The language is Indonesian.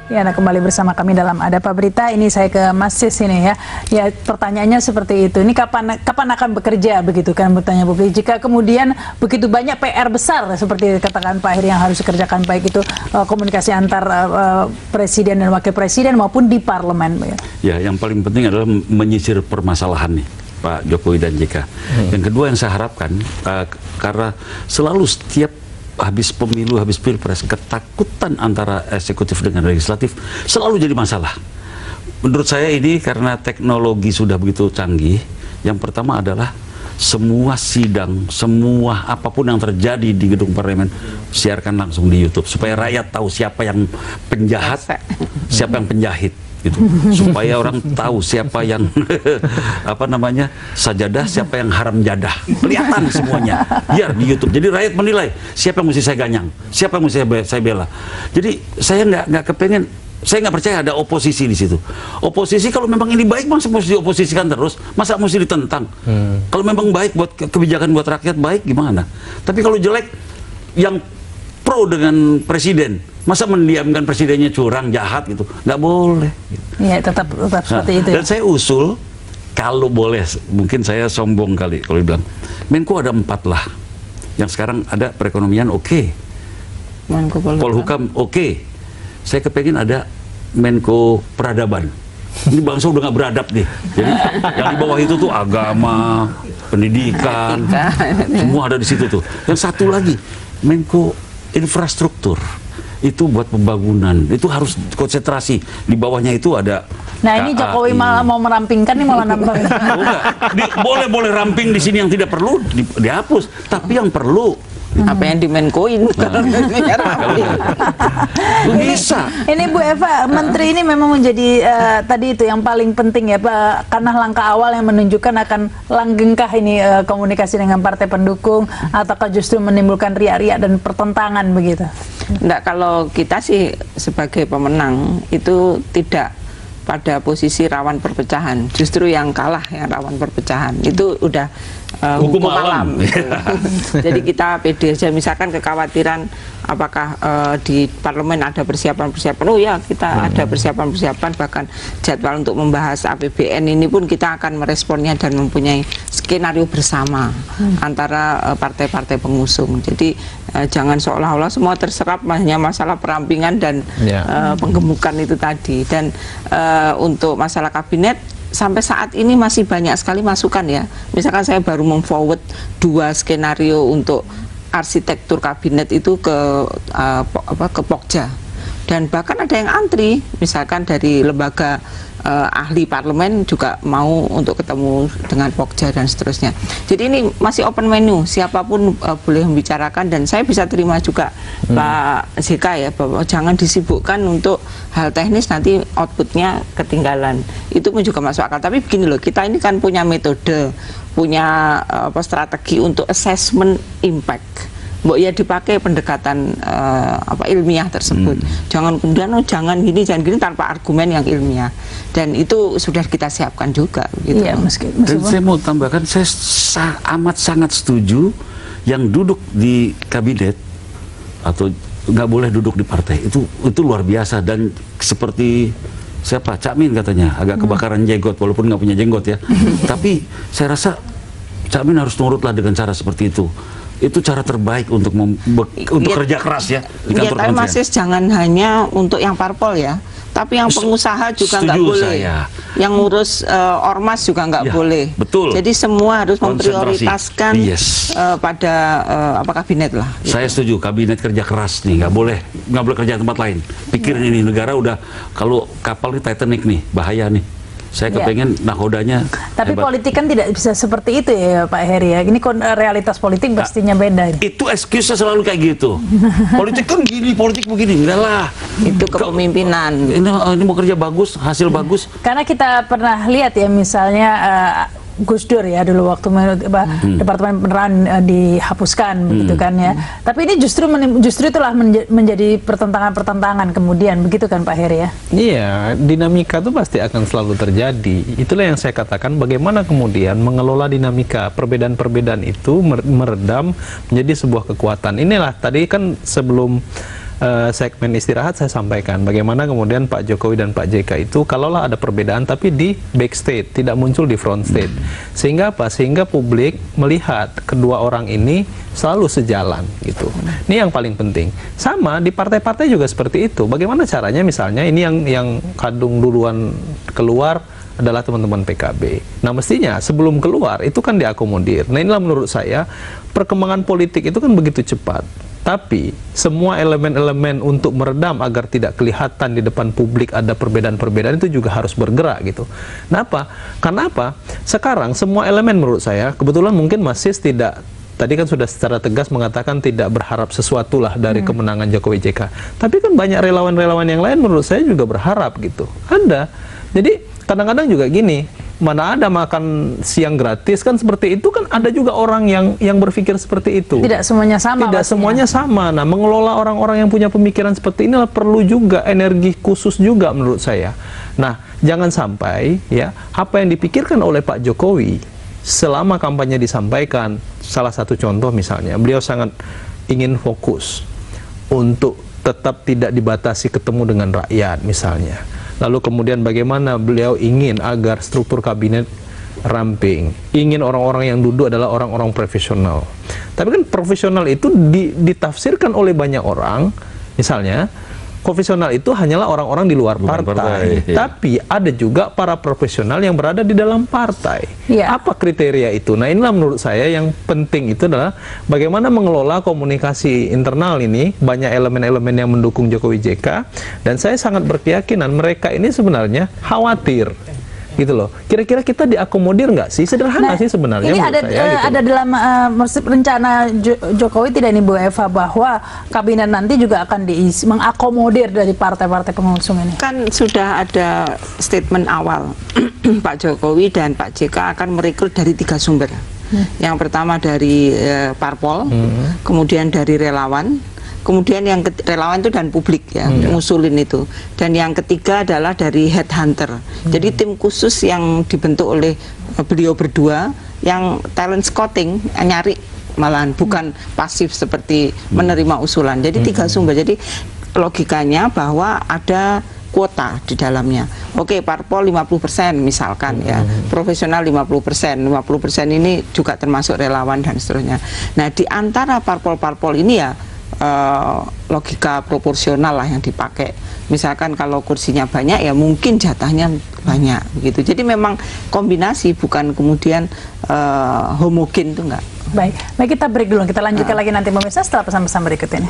Ya, Anda kembali bersama kami dalam Ada Apa Berita. Ini saya ke Mas Sis ini ya. Ya, pertanyaannya seperti itu. Ini kapan akan bekerja begitu kan, bertanya publik. Jika kemudian begitu banyak PR besar seperti katakan Pak Heri yang harus dikerjakan, baik itu komunikasi antar presiden dan wakil presiden maupun di parlemen. Ya, yang paling penting adalah menyisir permasalahan nih Pak Jokowi dan JK. Yang kedua yang saya harapkan, karena selalu setiap habis pemilu, habis pilpres, ketakutan antara eksekutif dengan legislatif selalu jadi masalah. Menurut saya ini karena teknologi sudah begitu canggih, yang pertama adalah semua sidang, semua apapun yang terjadi di gedung parlemen, siarkan langsung di YouTube supaya rakyat tahu siapa yang penjahat, siapa yang penjahit. Gitu. Supaya orang tahu siapa yang apa namanya sajadah, siapa yang haram jadah, kelihatan semuanya biar di YouTube. Jadi rakyat menilai siapa yang mesti saya ganyang, siapa yang mesti saya bela. Jadi saya nggak kepengen, saya nggak percaya ada oposisi di situ. Oposisi kalau memang ini baik, masa mesti dioposisikan terus, masa mesti ditentang. Kalau memang baik buat kebijakan buat rakyat, baik gimana? Tapi kalau jelek, yang pro dengan presiden, masa mendiamkan presidennya curang, jahat gitu, nggak boleh. Iya, tetap seperti itu. Dan saya usul, kalau boleh, mungkin saya sombong kali kalau dibilang, Menko ada 4 lah. Yang sekarang ada perekonomian oke. Menko Polhukam oke. Saya kepengen ada Menko Peradaban. Ini bangsa udah nggak beradab nih. Jadi yang di bawah itu tuh agama, pendidikan, semua ada di situ tuh. Yang satu lagi, Menko Infrastruktur. Itu buat pembangunan, itu harus konsentrasi. Di bawahnya itu ada. Nah, ini Jokowi malah mau merampingkan, nih malah nambah. Boleh ramping di sini yang tidak perlu dihapus, tapi yang perlu apa yang di Menkoin kalau bisa. Ini Bu Eva, menteri ini memang menjadi tadi itu yang paling penting ya Pak, karena langkah awal yang menunjukkan akan langgengkah ini komunikasi dengan partai pendukung ataukah justru menimbulkan riak-riak dan pertentangan begitu? Enggak, kalau kita sih sebagai pemenang itu tidak pada posisi rawan perpecahan, justru yang kalah yang rawan perpecahan itu udah hukum alam. Jadi kita pede aja, misalkan kekhawatiran apakah di parlemen ada persiapan-persiapan, oh ya kita ada persiapan-persiapan, bahkan jadwal untuk membahas APBN ini pun kita akan meresponnya dan mempunyai skenario bersama antara partai-partai pengusung. Jadi jangan seolah-olah semua terserap hanya masalah perampingan dan penggemukan itu tadi. Dan untuk masalah kabinet, sampai saat ini masih banyak sekali masukan ya. Misalkan saya baru memforward 2 skenario untuk arsitektur kabinet itu ke Pokja, dan bahkan ada yang antri, misalkan dari lembaga ahli parlemen juga mau untuk ketemu dengan Pokja dan seterusnya. Jadi ini masih open menu, siapapun boleh membicarakan, dan saya bisa terima juga Pak JK ya, bahwa jangan disibukkan untuk hal teknis, nanti outputnya ketinggalan. Itu pun juga masuk akal. Tapi begini loh, kita ini kan punya metode, punya strategi untuk assessment impact. Mbok ya dipakai pendekatan ilmiah tersebut. Jangan kemudian jangan gini tanpa argumen yang ilmiah. Dan itu sudah kita siapkan juga gitu. Iya, dan saya mau tambahkan, saya amat sangat setuju yang duduk di kabinet atau nggak boleh duduk di partai. Itu luar biasa. Dan seperti siapa? Cak Min katanya agak kebakaran jenggot walaupun nggak punya jenggot ya. Tapi saya rasa Cak Min harus nurutlah dengan cara seperti itu. Itu cara terbaik untuk kerja keras ya di kantor tapi Mas, jangan hanya untuk yang parpol ya, tapi yang pengusaha juga nggak boleh, yang ngurus ormas juga nggak boleh. Betul. Jadi semua harus memprioritaskan pada kabinet lah. Gitu. Saya setuju, kabinet kerja keras nih, nggak boleh kerja tempat lain. Pikirin ini negara udah, kalau kapal ini Titanic nih, bahaya nih. Saya kepengen nahodanya. Tapi politik kan tidak bisa seperti itu ya Pak Heri ya. Ini realitas politik pastinya beda. Itu excuse selalu kayak gitu. Politik kan gini, politik begini. Enggak lah. Itu kepemimpinan. Ini mau kerja bagus, hasil bagus. Karena kita pernah lihat ya, misalnya Gus Dur ya dulu waktu Departemen Penerangan dihapuskan begitu kan ya. Tapi ini justru itulah menjadi pertentangan kemudian begitu kan Pak Heri ya. Iya, dinamika itu pasti akan selalu terjadi. Itulah yang saya katakan, bagaimana kemudian mengelola dinamika perbedaan-perbedaan itu meredam menjadi sebuah kekuatan. Inilah tadi kan sebelum segmen istirahat saya sampaikan bagaimana kemudian Pak Jokowi dan Pak JK itu kalaulah ada perbedaan tapi di backstage, tidak muncul di front stage. Sehingga apa? Sehingga publik melihat kedua orang ini selalu sejalan gitu. Ini yang paling penting. Sama di partai-partai juga seperti itu. Bagaimana caranya misalnya ini yang kadung duluan keluar adalah teman-teman PKB. Nah mestinya sebelum keluar itu kan diakomodir. Nah inilah menurut saya perkembangan politik itu kan begitu cepat. Tapi semua elemen-elemen untuk meredam agar tidak kelihatan di depan publik ada perbedaan-perbedaan itu juga harus bergerak gitu. Kenapa? Karena apa? Sekarang semua elemen menurut saya, kebetulan mungkin Mas Sis tidak, tadi kan sudah secara tegas mengatakan tidak berharap sesuatu lah dari kemenangan Jokowi JK. Tapi kan banyak relawan-relawan yang lain menurut saya juga berharap gitu. Ada. Jadi kadang-kadang juga gini, mana ada makan siang gratis kan seperti itu kan ada juga orang yang berpikir seperti itu. Tidak semuanya sama. Tidak semuanya sama. Nah, mengelola orang-orang yang punya pemikiran seperti inilah perlu juga energi khusus juga menurut saya. Nah, jangan sampai ya apa yang dipikirkan oleh Pak Jokowi selama kampanye disampaikan, salah satu contoh misalnya, beliau sangat ingin fokus untuk tetap tidak dibatasi ketemu dengan rakyat misalnya. Lalu kemudian bagaimana beliau ingin agar struktur kabinet ramping, ingin orang-orang yang duduk adalah orang-orang profesional. Tapi kan profesional itu ditafsirkan oleh banyak orang, misalnya profesional itu hanyalah orang-orang di luar partai. Tapi ada juga para profesional yang berada di dalam partai. Apa kriteria itu? Nah inilah menurut saya yang penting itu adalah bagaimana mengelola komunikasi internal ini, banyak elemen-elemen yang mendukung Jokowi JK, dan saya sangat berkeyakinan mereka ini sebenarnya khawatir gitu loh. Kira-kira kita diakomodir nggak sih? Sederhana sih sebenarnya. Ini ada saya, gitu. Ada dalam rencana Jokowi tidak nih Bu Eva bahwa kabinet nanti juga akan mengakomodir dari partai-partai pengusung ini? Kan sudah ada statement awal Pak Jokowi dan Pak JK akan merekrut dari 3 sumber. Yang pertama dari parpol, kemudian dari relawan, kemudian yang relawan itu dan publik ya, ngusulin itu. Dan yang ketiga adalah dari headhunter. Jadi tim khusus yang dibentuk oleh beliau berdua yang talent scouting, nyari malahan bukan pasif seperti menerima usulan. Jadi 3 sumber. Jadi logikanya bahwa ada kuota di dalamnya. Oke, parpol 50% misalkan ya, profesional 50%. 50% ini juga termasuk relawan dan seterusnya. Nah, di antara parpol-parpol ini ya logika proporsional lah yang dipakai. Misalkan kalau kursinya banyak ya mungkin jatahnya banyak gitu. Jadi memang kombinasi, bukan kemudian homogen itu enggak. Baik kita break dulu, kita lanjutkan lagi nanti pemirsa setelah pesan-pesan berikut ini.